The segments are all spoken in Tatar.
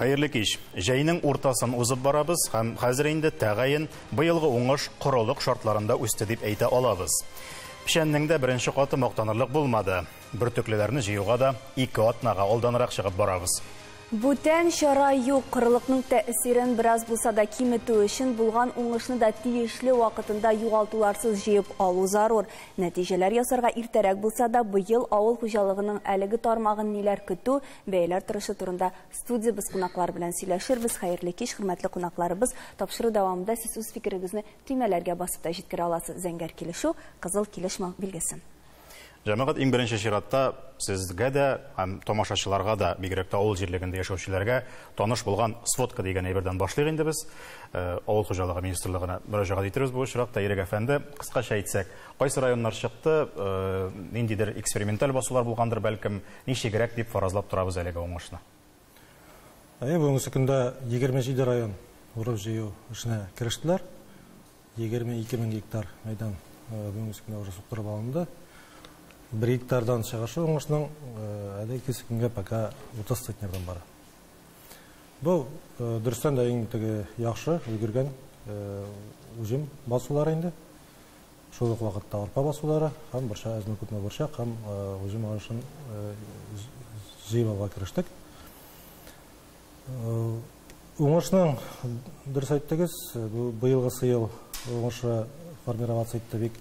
Хәерле кич. Җәйнең уртасын узып барабыз һәм хәзер инде тәгаен быелгы уңыш корылык шартларында үсте дип әйтә алабыз. Пишәннең дә беренче каты мактанырлык булмады. Бөртеклеләрне җыюга да 2 атнага алданрак чыгып барабыз. Бүтән чара юк, корылыкның тәэсирен бераз булса да киметү өчен булган уңышны да тиешле вакытында югалтуларсыз җыеп алу зарур. Нәтиҗәләр ясарга иртәрәк булса да, быел авыл хуҗалыгының әлеге тармагын ниләр көтү, бәяләр торышы турында студиябыз кунаклар белән сөйләшербез. Хәерле кич, хөрмәтле кунакларыбыз. Тапшыру дәвамында сез үз фикерегезне төймәләргә басып та җиткерә аласыз. Зәңгәр килешү, кызыл килеш билгесе. Җәмәгать иң беренче чиратта сезгә дә һәм тамашачыларга да, бигрәк тә авыл җирлегендә яшәүчеләргә таныш булган сводка дигән әйбердән башлыйк инде без. Авыл хуҗалыгы министрлыгына мөрәҗәгать итәбез бу очракта. Ирек әфәнде, кыскача әйтсәк, кайсы районнар чыкты, ниндидер эксперименталь басулар булгандыр, бәлкем, ничегрәк дип фаразлап торабыз әлеге уңышны. Бүгенге көндә 27 район урып җыю эшенә керештеләр. 22 мең гектар мәйдан бүгенге көндә уже суктырып алынды. 1 гектардан чыгышы уңышның әле кескенгә пока 30 центнердан бара. Бу дөрестән дә иң яхшы өлгергән уҗым басулары инде. Шул ук вакытта арпа басулары һәм бершә әзме күпме бершә һәм уҗым агышын җыеп алга керештек. Уңышның дөрес әйттегез, бу быелгы ел уңышы формироваться итте бик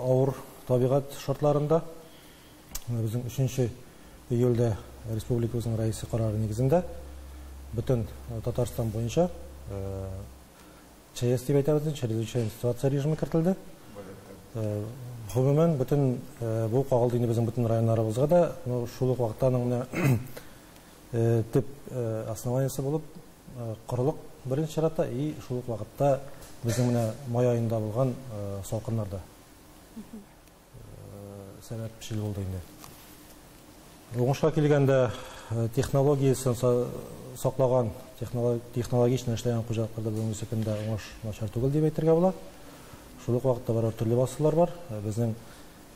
авыр табигать шартларында. Безнең 3 июльдә республикабызның рәисе карары нигезендә бөтен Татарстан буенча ЧС дип әйтәбез, чрезвычайная ситуация режимы кертелде. Гомумән бөтен бу кагылды инде безнең бөтен районнарыбызга да, шул ук вакытта аның төп основаниясе булып корылык беренче чиратта и шул ук вакытта безнең май аенда булган салкыннарда сәбәп шил булды инде. Уңышка килгәндә технологиясын саклаган, технологичный эшләгән хуҗалыкларда бүгенге көндә уңыш начар түгел дип әйтергә була. Шул ук вакытта бар төрле басулар бар. Безнең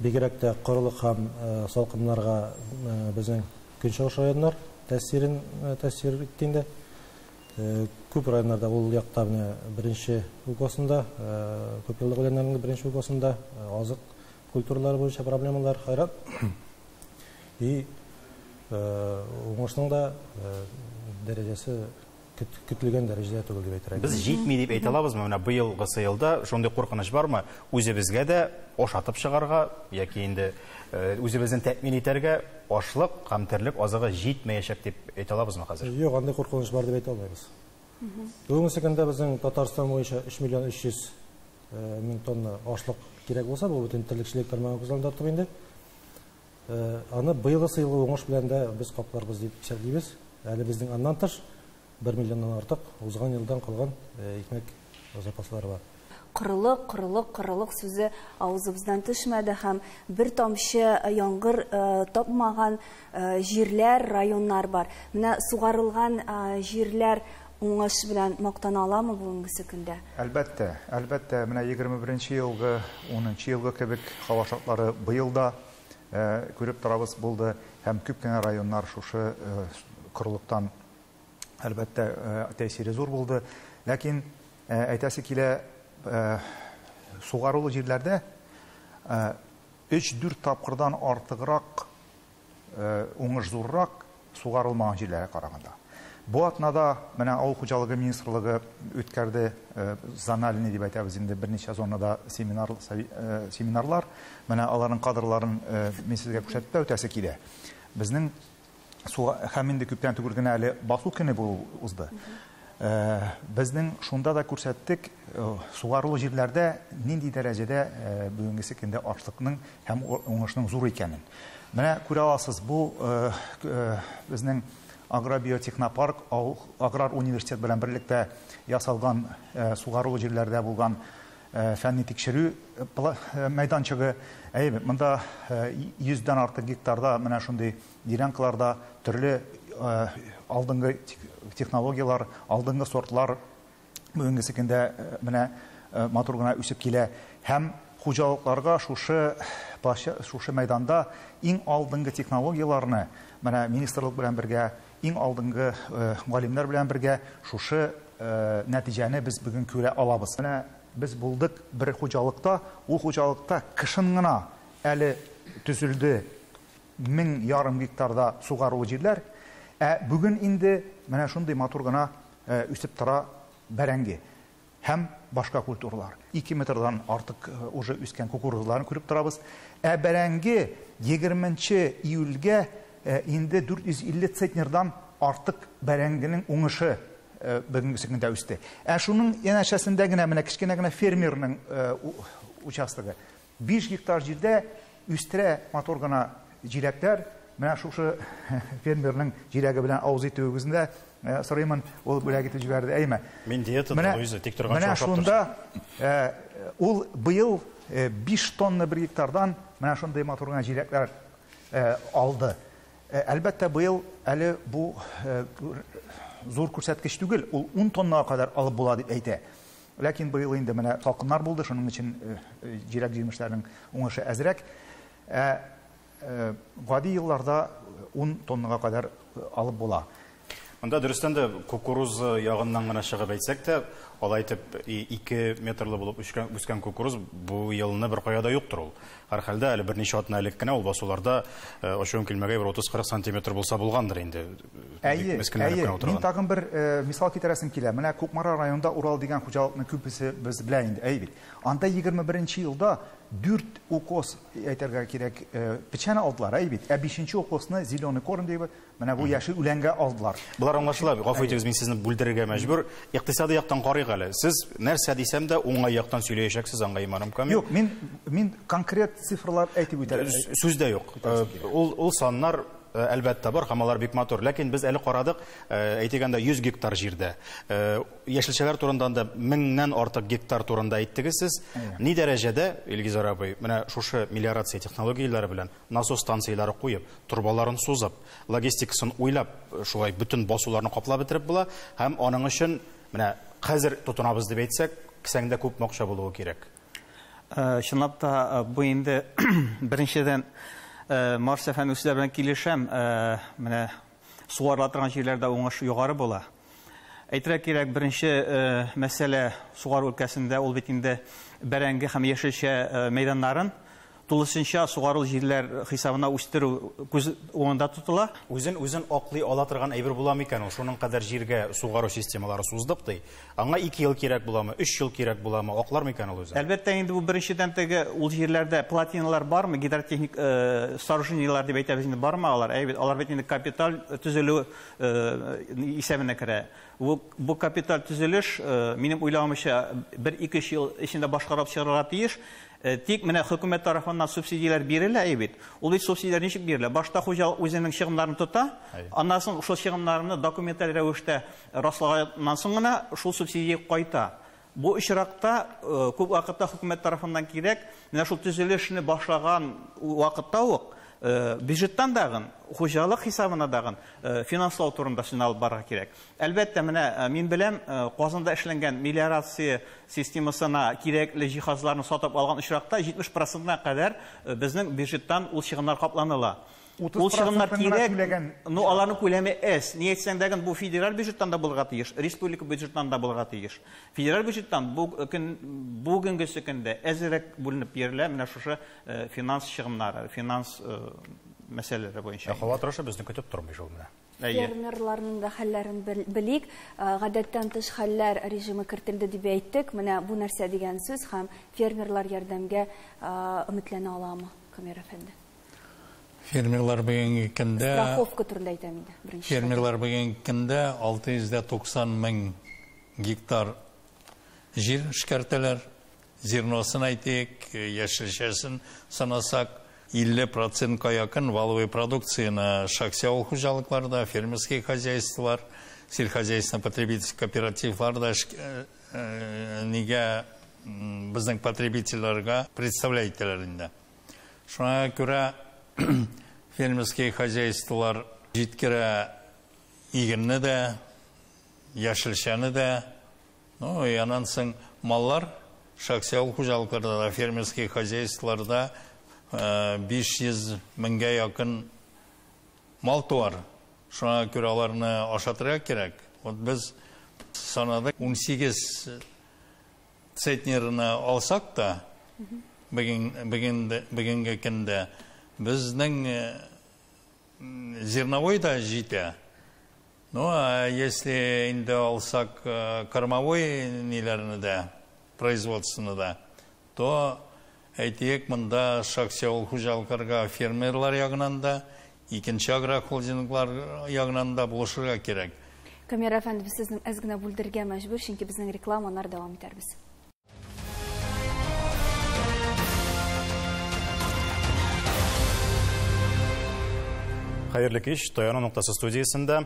бигрәк тә корылык һәм салкыннарга безнең көнчыгыш районнар тәэсир итте инде. Күп районнарда ул якта беренче укосында, күп еллык үләннәрнең беренче укосында азык культуралары буенча проблемалар хайрат. И уңышның да дәрәҗәсе көтелгән дәрәҗәдә түгел дип әйтергә. Без җитми дип әйтә алабызмы? Менә быелгы елда шундый куркыныч бармы? Үзебезгә дә ашатып чыгарга яки инде үзебезне тәэмин итәргә ашлык һәм терлек азыгы җитмәячәк дип әйтә алабызмы хәзер? Юк, андый куркыныч бар дип әйтә алмыйбыз. Бүгенге көндә безнең Татарстан буенча 3 миллион 300 мең тонна ашлык кирәк булса, бу бөтен терлекчелек тармагы күзәлдә тотып инде. Аны быелгы елгы уңыш белән дә без капларбыз дип исәплибез. Әле безнең аннан тыш 1 миллионнан артык узган елдан калган икмәк запаслары бар. Корылык сүзе авызыбыздан төшмәде һәм бер тамчы яңгыр тапмаган җирләр, районнар бар. Менә сугарылган җирләр уңыш белән мактана аламы бүгенге көндә? Әлбәттә, менә 21 елгы, 10 елгы кебек һава шартлары быел да күреп торабыз булды һәм күп кенә районнар шушы корылыктан әлбәттә тәэсире зур булды. Ләкин әйтәсе килә, сугарылу җирләрдә 3-4 тапкырдан артыграк уңыш зуррак сугарылмаган җирләргә караганда. Бу атнада менә авыл хуҗалыгы министрлыгы үткәрде зональный дип әйтәбез инде берничә зонада семинарлар. Менә аларның кадрларын мин сезгә күрсәтеп үтәсе килә. Безнең һәм инде күптән түгел генә әле басу көне узды. Безнең шунда да күрсәттек, сугарылу җирләрдә нинди дәрәҗәдә бүгенге көндә ашлыкның һәм уңышның зур икәнен. Менә күрә аласыз, бу безнең Агробиотехнопарк, Аграр университет белән берлектә ясалган сугарылу җирләрдә булган фәнни тикшерү мәйданчыгы. Монда 100-дән артык гектарда менә шундый дилянкаларда төрле алдынгы технологиялар, алдынгы сортлар бүгенге көндә менә матур гына үсеп килә. Һәм хуҗалыкларга шушы мәйданда иң алдынгы технологияларны менә министрлык белән бергә иң алдыңғы галимнәр белән бергә шушы нәтиҗәне без бүген күрә алабыз. Менә без булдык бер хуҗалыкта, ул хуҗалыкта кышын гына әле төзелде 1000 гектарда сугарылу җирләр. Бүген инде менә шундый матур гына үсеп тора бәрәңге һәм башка культуралар. 2 метрдан артык уже үскән кукурузларны күреп торабыз. Бәрәңге 20 июльгә инде 450 центнердан артык бәрәңгенең уңышы бүгенге көндә үсте. Шуның янәшәсендә генә менә кичкенә генә фермерның участогы 5 гектар җирдә үстерә матур гына җиләкләр. Менә шушы фермерның җиләге белән авыз итүегездә сорыймын, ул бүләк итеп җибәрде. Әйме. Мин диетада үзе тик торган шушы. Менә шунда ул быел 5 тонна 1 гектардан менә шундый матур гына җиләкләр алды. Әлбәттә быел әле бу зур күрсәткеч түгел, ул 10 тоннага кадәр алып була дип әйтә. Ләкин быел инде менә салкыннар булды, шуның өчен җиләк-җимешләрнең уңышы әзрәк. Гади елларда 10 тоннага кадәр алып була. Монда дөрестән дә кукуруз ягыннан гына чыгып әйтсәк тә, алай итеп 2 метрлы булып үскән кукуруз бу елны бер кая да юктыр ул. Һәр хәлдә әле берничә атна элек кенә ул басуларда ошон килмәгәй 30-40 сантиметр булса булгандыр инде. Мин тагын бер мисал китерәсем килә. Менә Кукмара районында Урал дигән хуҗалыкның күпесе без белә инде. Бит. Анда 21 елда 4 укос әйтергә кирәк печән алдылар. Бит. 5нче укосны зеленый корм дип, менә бу яшел үләнгә алдылар. Булар аңлашыла. Гафу итегез, мин сезне бүлдерергә мәҗбүр. Икътисади яктан карыйк әле. Сез нәрсә дисәм дә уңай яктан сөйләячәксез, аңа иманым камил. Юк, мин конкрет цифрлар әйтеп үтәрем. Сүздә юк. Ул саннар әлбәттә бар, һәм алар бик матур. Ләкин без әле карадык, әйтегәндә 100 гектар җирдә. Яшелчәләр турында да 1000ннән артык гектар турында әйттегез сез. Ни дәрәҗәдә, Илгизар абый, менә шушы мелиорация технологияләре белән насос станцияләре куеп, турбаларын сузып, логистикасын уйлап, шулай бүтән басуларны каплап бетереп була, һәм аның өчен менә хәзер тотынабыз дип әйтсәк, кисәңдә күп акча булуы кирәк. Чынлап та бу инде беренчедән Марс әфәнде сүзләр белән килешәм, менә сугарыла торган җирләрдә уңыш югары була. Әйтергә кирәк, беренче мәсьәлә сугару өлкәсендә ул бит инде бәрәңге һәм яшелчә мәйданнарын тулысынча сугару җирләр хисабына үстерү күз уңында тотыла. Үзен аклый ала торган әйбер буламы икән ул? Шуның кадәр җиргә сугару системалары суздык ди. Аңа 2 ел кирәк буламы, 3 ел кирәк буламы? Аклармы икән ул үзе? Әлбәттә инде бу беренчедән теге ул җирләрдә платиналар бармы, гидротехник сооружениялар дип әйтәбез инде, бармы алар? Алар бит инде капиталь төзелү исәбенә керә. Бу капиталь төзелеш минем уйлавымча 1-2 ел эчендә башкарып чыгарырга тиеш. Тик менә хөкүмәт тарафыннан субсидияләр бирелә, бит. Ул бит субсидияләр ничек бирелә? Башта хуҗалык үзенең чыгымнарын тота, аннан соң шул чыгымнарны документаль рәвештә раслаганнан соң гына шул субсидия кайта. Бу очракта күп вакытта хөкүмәт тарафыннан кирәк, менә шул төзелешне башлаган вакытта ук бюджеттан дагын, хуҗалык хисабына дагын финанслау турында сүз алып барырга кирәк. Әлбәттә, менә мин беләм, Казанда эшләнгән мелиорация системасына кирәкле җиһазларны сатып алган очракта 70%-на кадәр безнең бюджеттан ул чыгымнар капланыла. Ул чыгымнар кирәк, но аларның күләме әз. Ни әйтсәң дә, бу федераль бюджеттан да булырга тиеш, республика бюджеттан да булырга тиеш. Федераль бюджеттан бүгенге көндә әзрәк бүленеп бирелә менә шушы финанс чыгымнары, финанс мәсьәләләре буенча. Хаватрышы безне көтеп тормый шул менә. Фермерларның да хәлләрен белик. Гадәттән тыш хәлләр режимы кертелде дип әйттек. Менә бу нәрсә дигән сүз һәм фермерлар ярдәмгә өметләнә аламы, Камер әфәнде? Фермерлар бүгенге көндә страховка турында әйтәм инде. Фермерлар бүгенге көндә 690 мең гектар җир эшкәртәләр. Зерносын әйтик, яшелчәсен санасак, 50%-ка якын валовый продукцияны шахси авыл хуҗалыкларда, фермерские хозяйстволар, сельскохозяйственно-потребительский кооперативларда нигә безнең потребительләргә представляйтеләр инде. Шуңа күрә фермерские хозяйстволар җиткерә игенне дә, яшелчәне дә, аннан соң маллар шахси авыл хуҗалыкларда да, фермерские хозяйстволарда 500 меңгә якын мал туар. Шуңа күрә аларны ашатырга кирәк. Вот без санадык 18 центнерны алсак та, бүгенге көндә безнең зерновой да җитә. Ну, а если инде алсак кормовой ниләрне дә, производствоны да, то әйтик, монда шаксиол хуҗалыкларга фермерлар ягынан да, икенче агрохолдинглар ягынан да булышырга кирәк. Камера әфәнде, без сезне әз генә бүлдерергә мәҗбүр, чөнки безнең рекламалар дәвам итәрбез. Хәерле кич, Таяну нуктасы студиясендә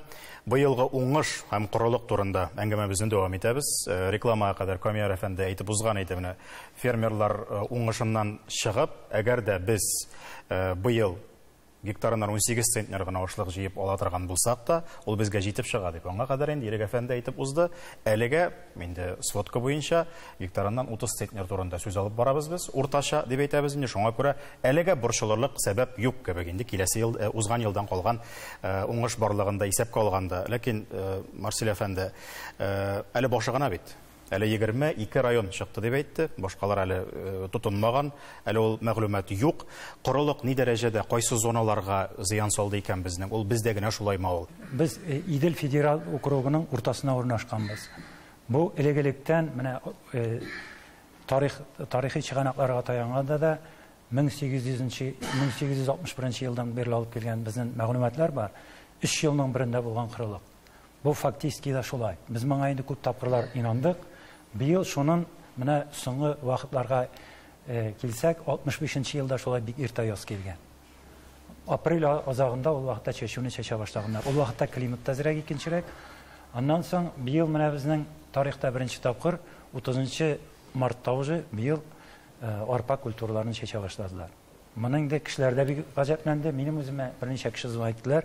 быелгы уңыш һәм корылык турында әңгәмәбезне дәвам итәбез. Рекламага кадәр Камера әфәнде әйтеп узган иде, менә фермерлар уңышыннан чыгып, әгәр дә без быел гектарыннан 18 центнер гына ашлык җыеп ала торган булсак та, ул безгә җитеп чыга дип. Аңа кадәр инде Ирек әфәнде әйтеп узды. Әлегә инде сводка буенча гектарыннан 30 центнер турында сүз алып барабыз без. Уртача дип әйтәбез инде. Шуңа күрә әлегә борчылырлык сәбәп юк кебек инде. Киләсе ел узган елдан калган уңыш барлыгында исәпкә алганда. Ләкин Марсель әфәнде әле башы гына бит. Әле 22 район чыкты дип әйтте. Башкалар әле тотынмаган. Әле ул мәгълүмат юк. Корылык ни дәрәҗәдә кайсы зоналарга зыян салды икән безнең? Ул бездә генә шулаймы ул? Без Идел федерал округының уртасына урнашканбыз. Бу элегелектән менә тарихи чыганакларга таянганда да 1861 елдан бері алып келген безнең мәгълүматлар бар. 3 елның берендә булган корылык. Бу фактически да шулай. Без моңа инде күп тапкырлар инандык. Быел шунын менә соңгы вакытларга килсәк, 65нче елда шулай бик иртә яз килгән. Апрель азагында ул вакытта чәчүне чәчә башлаганнар. Ул вакытта климат тазрак, икенчерәк. Аннан соң быел менә безнең тарихта беренче тапкыр 30 мартта уже быел арпа культураларын чәчә башладылар. Моның да кешеләрдә бик гаҗәпләнде. Минем үземә берничә кеше әйттеләр.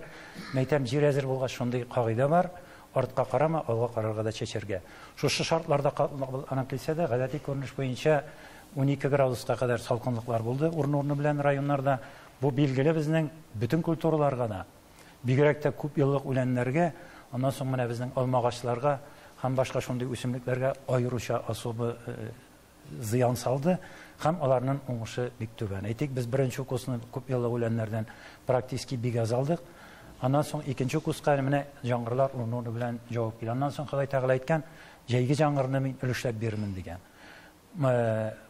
Мәйтәм, җир әзер булгач шундый кагыйдә бар. Артка карама, алга карарга да чәчәргә. Шушы шартларда ана килсә дә, гадәти күренеш буенча 12 градуска кадәр салкынлыклар булды. Урын-урыны белән районнарда бу билгеле безнең бүтән культураларга да, бигрәк тә күп еллык үләннәргә, аннан соң менә безнең алма агачларга һәм башка шундый үсемлекләргә аеруча особы зыян салды. Һәм аларның уңышы бик түбән. Әйтик, без беренче курсны күп еллык үләннәрдән практически бик аз алдык. Аннан соң икенче курска менә яңгырлар урын-урыны белән җавап килә. Аннан соң Ходай Тәгалә әйткән, җәйге яңгырны мин өлешләп бирмен дигән.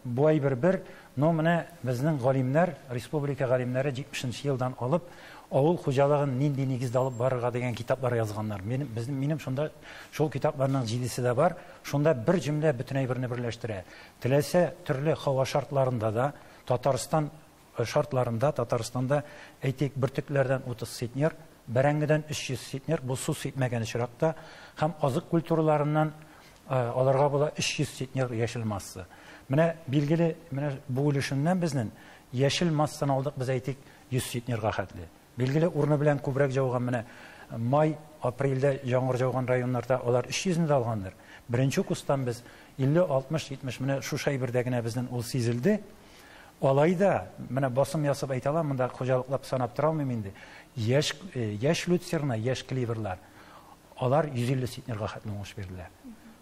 Бу ай бер, но менә безнең галимнәр, республика галимнәре 70нче елдан алып, авыл хуҗалыгын нинди нигездә алып барырга дигән китаплар язганнар. Минем шунда шул китапларның 7-се дә бар. Шунда бер җөмлә бөтенләй берне берләштерә. Теләсә төрле һава шартларында да, Татарстан шартларында, Татарстанда әйтик бөртекләрдән 30 центнер, бәрәңгедән 300 центнер, бу су ситмәгән очракта, һәм азык культураларыннан аларга була 300 центнер яшел масса. Менә билгеле, менә бу өлешеннән безнең яшел массаны алдык, без әйтик 100 центнерга хәтле. Билгеле, урыны белән күбрәк җауган менә май, апрельдә яңгыр җауган районнарда алар 300-не дә алганнар. Беренче кустан без 50, 60, 70 менә шушы әйбердә генә безнең ул сизелде. Алайда менә басым ясап әйтә алам, монда хуҗалыклап санап тора алмыйм инде. Яшь люцерна, яшь кливерлар, алар 150 центнерга хәтле уңыш бирделәр.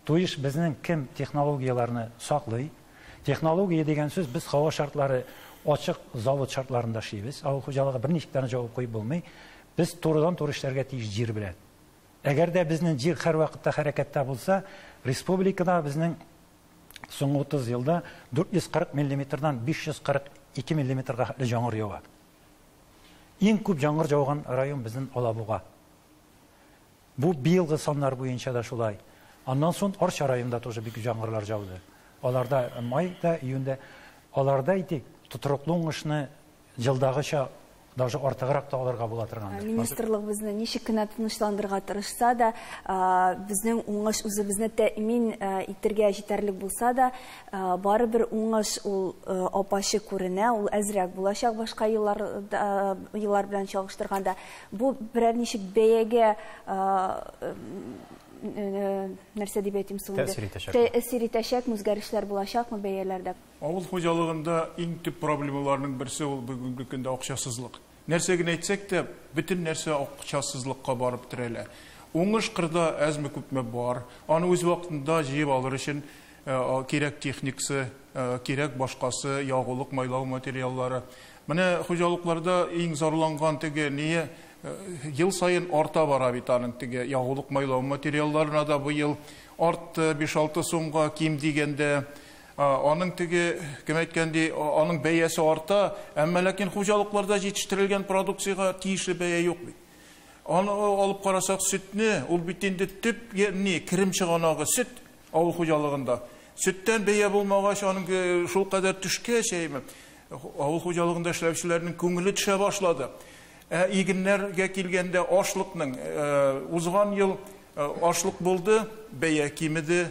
То есть безнең кем технологияларны саклый? Технология дигән сүз, без һава шартлары ачык завод шартларында эшлибез. Авыл хуҗалыгы берничә тәне җавап куйып булмый. Без турыдан-туры эшләргә тиеш җир белән. Әгәр дә безнең җир һәр вакытта хәрәкәттә булса, республикада безнең соңгы 30 елда 440 мм-дан 542 мм-га хәтле яңгыр ява. Иң күп яңгыр жауган район безнең Алабуга. Бу быелгы саннар буенча да шулай. Аннан соң Арча районында тоже бик яңгырлар жауды. Аларда майда, июньдә, аларда әйтик, тотрыклы уңышны җылдагыча даже артыграк та алырга була торган. Министрлык безне ничек кенә тынычландырырга тырышса да, безнең уңыш үзебезне тәэмин итәргә җитәрлек булса да, барыбер уңыш ул апачы күренә, ул әзрәк булачак башка еллар белән чагыштырганда. Бу берәр ничек бәягә нәрсә дип әйтим соң инде. Тәэсир итәчәк, үзгәрешләр булачакмы бәяләрдә? Авыл хуҗалыгында иң төп проблемаларның берсе ул бүгенге көндә акчасызлык. Нәрсәген әйтсәк тә, бөтен нәрсә акчасызлыкка барып терәлә. Уңыш кырда әзме күпме бар. Аны үз вакытында җыеп алыр өчен кирәк техникасы, кирәк башкасы, ягулык, майлау материаллары. Менә хуҗалыкларда иң зарланган теге ние ел сайын арта бара бит аның теге ягулык, майлау материалларына да бу ел артты 5-6 сумга ким дигәндә. Аның теге кем әйткәндә, аның бәясе арта, әмма ләкин хуҗалыкларда җитештерелгән продукциягә тиешле бәя юк бит. Аны алып карасак, сөтне, ул бит инде төп кирим чыганагы сөт авыл хуҗалыгында. Сөттән бәя булмагач, аның шул кадәр төшкәч, авыл хуҗалыгында эшләүчеләрнең күңеле төшә башлады. Игеннәргә килгәндә ашлыкның узган ел ашлык булды, бәя кимеде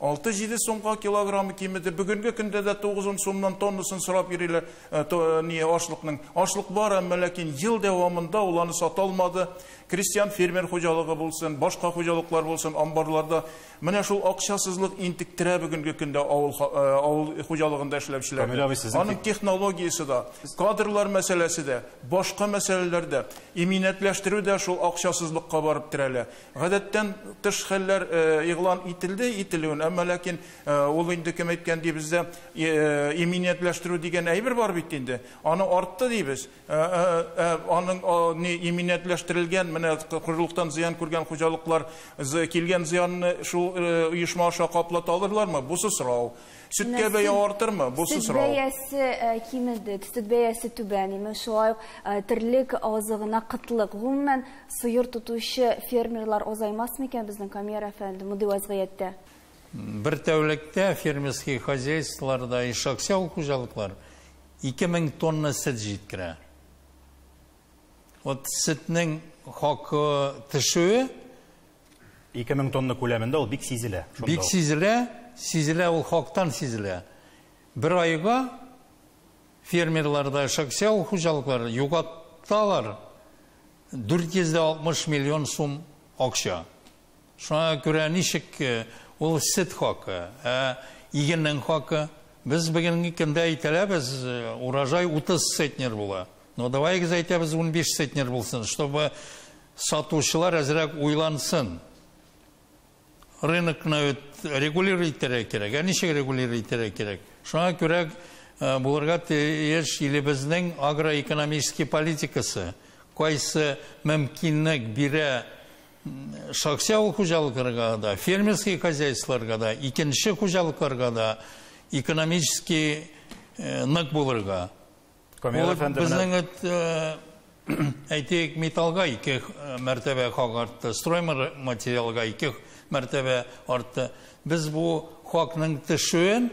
6-7 сумга килограммы кимеде. Бүгенге көндә дә 9 сумнан тоннасын сорап йөриләр. Ашлыкның. Ашлык бар, әмма ләкин ел дәвамында ул аны сата алмады. Крестьян фермер хуҗалыгы булсын, башка хуҗалыклар булсын, амбарларда менә шул акчасызлык интектерә бүгенге көндә авыл хуҗалыгында эшләүчеләрне. Аның технологиясе да, кадрлар мәсьәләсе дә, башка мәсьәләләрдә иминәтләштерү дә шул акчасызлыкка барып терәлә. Гадәттән тыш хәлләр игълан ителүен, әмма ләкин ул инде кем әйткәндә бездә иминәтләштерү дигән әйбер бар бит инде. Аны артты дибез. Аның иминәтләштерелгән Құрлықтан зиян көрген хуҗалыклар килгән зыянны шул оешма аша каплата алырлармы? Бусы сорау. Сөткә бәя артырмы? Бусы сорау. Сөт бәясе кимеде, сөт бәясе түбәнеме, шулай тирлек азыгына кытлык. Гомумән сыер тутучы фермерлар азаймасмы икән безнең Камер әфәнде мондый вазгыятьтә? Бер тәүлектә фермерский хозяйстволарда ишаксяу хуҗалыклар 2000 тонна сөт җиткерә. Вот сөтнең хакы төшүе 2000 тонна күләмендә ул бик сизелә. Бик сизелә, ул хактан сизелә. Бер айга фермерларда ишаксяу хуҗалыклар югатталар 460 миллион сум акча. Шуңа күрә ничек ул сөт хакы, игеннең хакы. Без бүгенге көндә әйтәләбез, урожай 30 центнер була. Но давайте әйтәбез 15 центнер булсын, чтобы сатучылар әзрәк уйлансын. Рынокны регулировать керек. Ничек регулировать керек? Шуңа күрә булырга тиеш илебезнең агроэкономический политикасы, кайсы мөмкинлек бирә шаксяу хуҗалыкларга да, фермерский хозяйстволарга да, икенче хуҗалыкларга да экономический нык булырга. Безнең әйтик металлга 2 мәртәбә хак артты, строй материалга 2 мәртәбә артты. Без бу хакның төшүен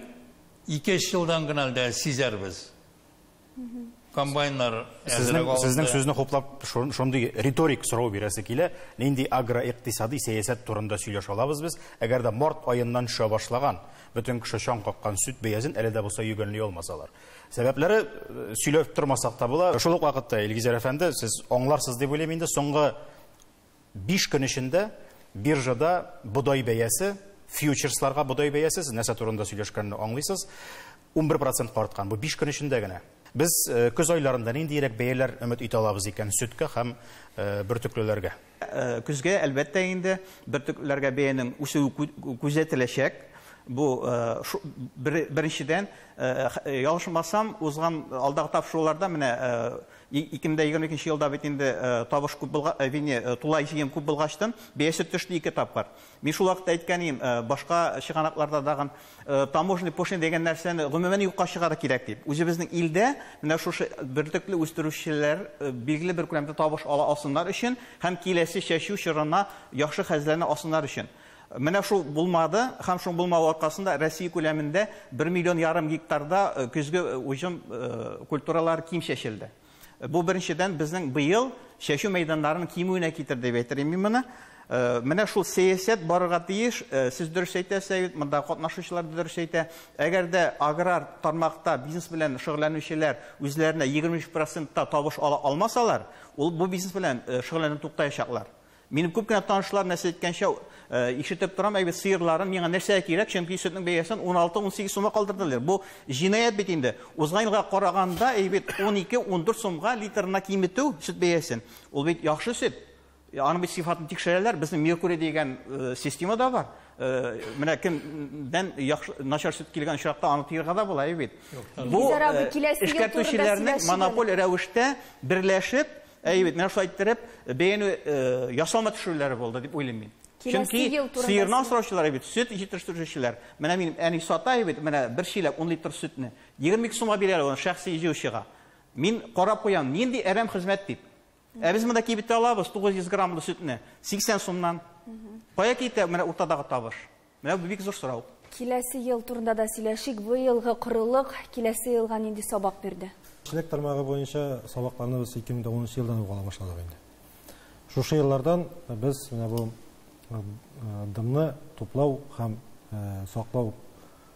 2 елдан гына да сизәрбез. Комбайннар Сезнең сүзне хуплап шундый риторик сорау бирәсе килә. Нинди агроиктисади сәясәт турында сөйләшә алабыз без? Әгәр дә март аеннан төшә башлаган, бөтен кеше шаң каккан сүт бәясен әле дә булса йөгәнли алмасалар. Сәбәпләре сөйләп тормасак та була. Шул ук вакытта Илгизәр әфәнде, сез аңларсыз дип уйлыйм инде, соңгы 5 көн эчендә биржада бодай бәясе, фьючерсларга бодай бәясе, сез нәрсә турында сөйләшкәнне аңлыйсыз, 11% арткан. Бу 5 көн эчендә генә. Без көз айларында ниндирәк бәяләр өмет итә алабыз икән сөткә һәм бөртеклеләргә? Көзгә әлбәттә инде бөртеклеләргә бәянең үсүе күзәтеләчәк. Бу беренчедән ялгышмасам, узган алдагы тапшыруларда менә 2022 елда бит инде табыш күп булга, тулай җыем күп булгачтан бәясе төште 2 тапкыр. Мин шул вакытта әйткәнем, башка чыганакларда дагы таможня пошлина дигән нәрсәне гомумән юкка чыгара кирәк дип. Үзебезнең илдә менә шушы бөртекле үстерүчеләр билгеле бер күләмдә табыш ала алсыннар өчен һәм киләсе чәчү чорына яхшы хәзерләнә алсыннар өчен. Менә шул булмады, һәм шул булмау аркасында Россия күләмендә 1,5 миллион гектарда көзге уҗым культуралар ким чәчелде. Бу беренчедән безнең быел чәчү мәйданнарының кимүенә китерде дип әйтәм мин. Менә шул сәясәт барырга тиеш, сез дөрес әйтәсез, монда катнашучылар дөрес әйтә. Әгәр дә аграр тармакта бизнес белән шөгыльләнүчеләр үзләренә 23% табыш ала алмасалар, ул бу бизнес белән шөгыльләнү туктаячаклар. Минем күп кенә танышлар нәрсә әйткәнчә, ишетеп торам, әйбәт сыерларын миңа нәрсә кирәк, чөнки сөтнең бәясен 16-18 сумга калдырдылар. Бу җинаят бит инде. Узган елга караганда, әйбәт 12-14 сумга литрына киметү сөт бәясен. Ул бит яхшы сөт. Аның бит сыйфатын тикшерәләр, безнең Меркурий дигән система да бар. Менә кемдән яхшы начар сөт килгән чакта аны тирга да була, әйбәт. Бу эшкәртүчеләрнең монополь рәвештә берләшеп, әйбәт, менә шулай иттереп, бәяне ясалма төшерүләре булды дип уйлыйм мин. Чөнки сыернан сораучылар, әйбәт, сөт җитештерүчеләр, менә минем әни сата, әйбәт, менә 1 чиләк 10 литр сөтне 22 сумга бирәләр аны шәхси җыючыга. Мин карап куям, нинди әрәм хезмәт дип. Без монда кибет алабыз 900 граммлы сөтне 80 сумнан. Кая китә менә уртадагы табыш. Менә бу бик зур сорау. Киләсе ел турында да сөйләшик. Бу елгы корылык киләсе елга нинди сабак бирде? Чилек тармагы буенча сабакларны без 2010 елдан ук ала башладык инде. Шушы еллардан без менә бу дымны туплау һәм саклау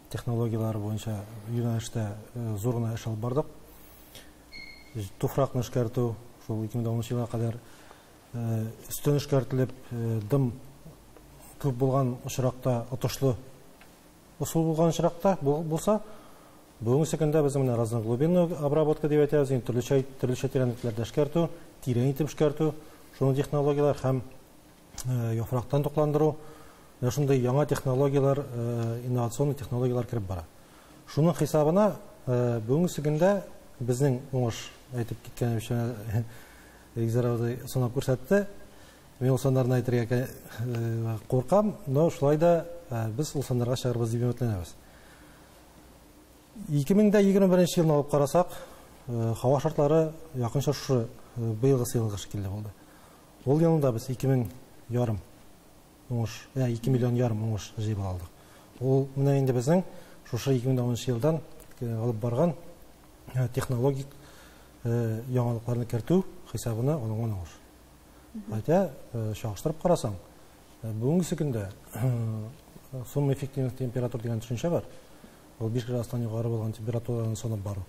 технологиялары буенча юнәлештә зур гына эш алып бардык. Туфракны эшкәртү шул 2010 елга кадәр өстен эшкәртелеп, дым күп булган очракта, отышлы усул булган очракта булса, бүгенге көндә без менә разноглубинную обработка дип әйтәбез, төрлечә тирәнлекләрдә эшкәртү, тирән итеп эшкәртү, шуның технологиялар һәм яфрактан тукландыру, шундый яңа технологиялар, инновацион технологиялар киреп бара. Шуның хисабына бүгенге көндә безнең уңыш әйтеп киткән өчен Игзаровды санап күрсәтте. Мен ул саннарны әйтергә куркам, но шулай да без ул саннарга чыгарбыз дип өметләнәбез. 2021 елны алып карасак, һава шартлары якынча шушы быелгы елга шикелле булды. Ул елда без 2 миллион ярым уңыш җыйып алдык. Ул менә инде безнең шушы 2010 елдан алып барган технологик яңалыкларны кертү хисабына алынган уңыш. Хотя чагыштырып карасаң, бүгенге көндә сумма эффективных температур дигән төшенчә бар. Ул 5 градустан югары булган температураны санап бару.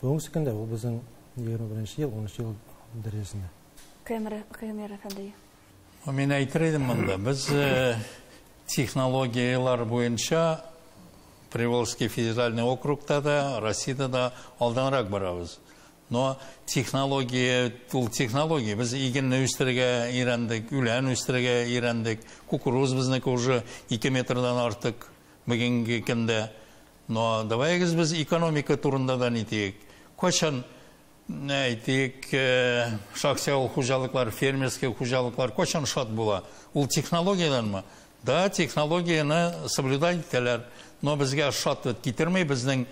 Бүгенге көндә ул безнең 21 ел, 10 ел дәрәҗәсендә. Камера әфәнде. Мен әйтер идем монда, без технологиялар буенча Приволжский федеральный округта да, Россиядә да алданрак барабыз. Но технология, біз игенне үстерге ирәндек, үлән үстерге ирәндек, кукуруз безнеке уже 2 метрдан артык бүгенге көндә. Но давайгыз біз экономика турында да нитек. Качан әйтик, шахсия хуҗалыклар, фермерский хуҗалыклар качан шат була? Ул технологиялармы? Да, технологияны соблюдать итәләр. Но безгә шат китермәй, безнең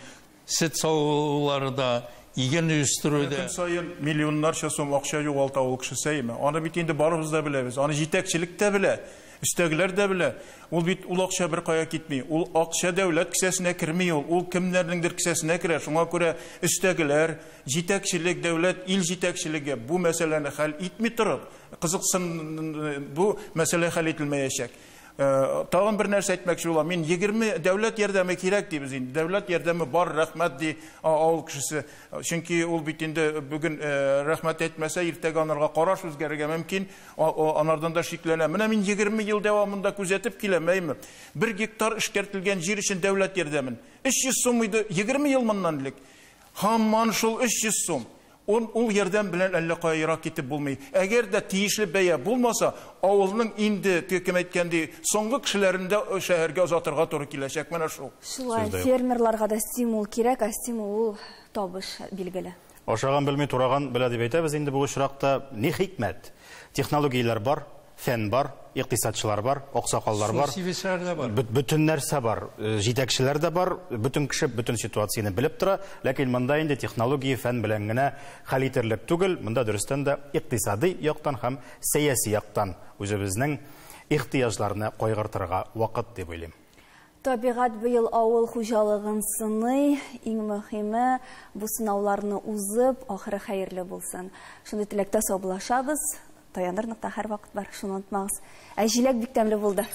сөт саулары да игенне үстерүдә. Көн сайын миллионнарча сум акча югалта ул кеше сәйме. Аны бит инде барыбыз да беләбез. Аны җитәкчелек тә белә, өстәгеләр дә белә. Ул бит ул акча бер кая китми. Ул акча дәүләт кисәсенә керми ул. Ул кемнәрнеңдер кисәсенә керә. Шуңа күрә өстәгеләр, җитәкчелек, дәүләт, ил җитәкчелеге бу мәсьәләне хәл итми торып, кызыксын бу мәсьәлә хәл ителмәячәк. Тагын бер нәрсә әйтмәкче булам. Мин 20 дәүләт ярдәме кирәк дибез инде. Дәүләт ярдәме бар, рәхмәт ди авыл кешесе. Чөнки ул бит инде бүген рәхмәт әйтмәсә, иртәгә анарга караш үзгәрергә мөмкин. Анардан да шикләнә. Менә мин 20 ел дәвамында күзәтеп киләмәйме? 1 гектар эшкәртелгән җир өчен дәүләт ярдәмен 300 сум иде 20 ел моннан элек. Һаман шул 300 сум. Ул ярдәм белән әллә каерак китеп булмый. Әгәр дә тиешле бәя булмаса, авылның инде кем әйткәндәй, соңгы кешеләрендә шәһәргә озатырга туры киләчәк менә шул. Шулай, фермерларга да стимул кирәк, стимул табыш билгеле. Ашаган белми тураган белә дип әйтәбез инде бу очракта. Ни хикмәт? Технологиялар бар, фән бар, икътисадчылар бар, аксакаллар бар. Бүтән нәрсә бар, җитәкчеләр дә бар, бүтән кеше бүтән ситуацияны белеп тора, ләкин монда инде технология, фән белән генә хәл ителерлек түгел, монда дөрестән дә икътисади яктан һәм сәяси яктан үзебезнең ихтыяҗларны кайгыртырга вакыт дип уйлыйм. Табигать быел авыл хуҗалыгын сыный, иң мөһиме бу сынауларны узып, ахыры хәерле булсын. Шундый теләктә саубулашабыз. Таяныр нокта һәр вакыт бар, шуны онытмагыз. Җиләк бик тәмле булды.